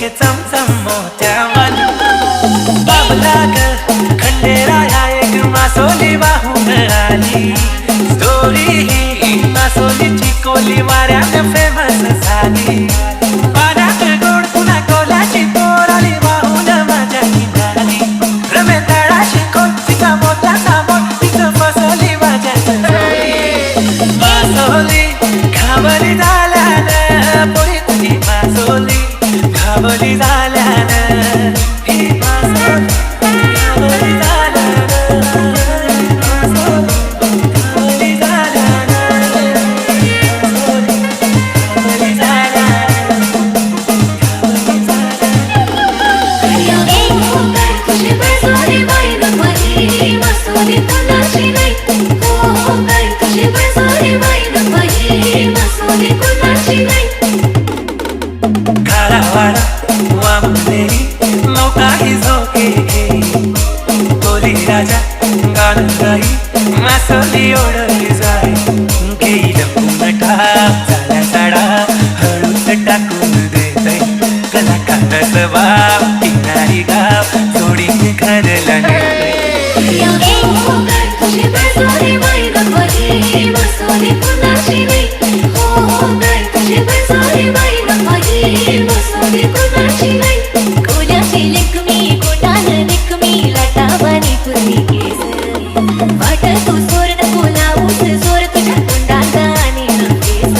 तुझे चमचम मोत्यावान बाबला ग खंडेराया एक मासोली वाहून आली स्टोरी ही मासोलीची कोली वाऱ्यात फेमस झाली पाण्यात गोड पुन्हा कोल्याची पोर आली वाहून माझ्या किनारी रमे तळाशी खोल तिचा मोत्याचा बोल तिचं फसली माझ्या मासोली घाबरली झाल्यानं पोरी तुझी मासोली घाबरली झाल्यानं ही मासोली घाबरली झाल्यानं मासोली घाबरली झाल्यानं मासोली घाबरली झाल्यानं तुझी बसोली बाई ग बाई मसोली कुणाची नाही हो बाई तुझी बसोली बाई ग बाई मसोली कुणाची नाही खारावाडा वामनेरी नौकाही झोके घेई कोली राजा गाणं गाई मासोली ओढली जाई घेईल पुनटा चाड्या चाडा हळूच टाकून देतय कलाकाराचं वाव किनारी गाव जोडीने घरला नेतय तुझी बसोली बाई ग बाई मसोली कुणाची नाही हो बाई तुझी बसोली बाई ग बाई मसोली कुणाची नाही कोल्याची लेकमी कोटान लेकमी लाटावानी कुर्ली केस वाट तू सोर नको लावूस जोर तुझ्या तोंडात आणि केस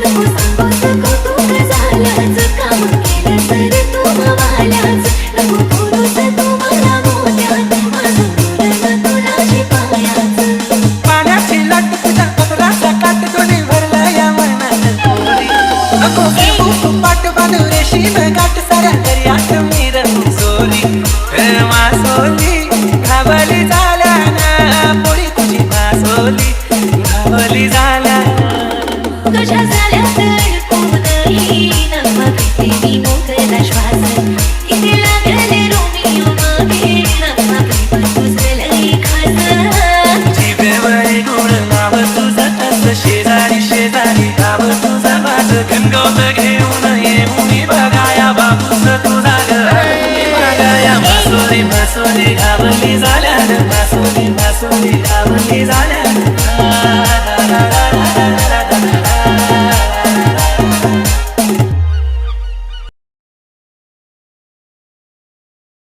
नको सांगूस कौतुक झाल्याच काम केलं तर तू मावाल्याच नको बोलूस तू मला मोत्यात माझं बोलणं तुला शिपायाच पाण्याची लाट तुझ्या कपडाचा काट दोन्ही भरला या मनात पोरी नको घेऊ तू पाट बांधू रेशीम गाठ साऱ्या दर्यात मी रंग सोरी मासोली घाबरली झाल्यानं पोरी तुझी मासोली घाबरली झाल्यानं तुझ्या झाल्यात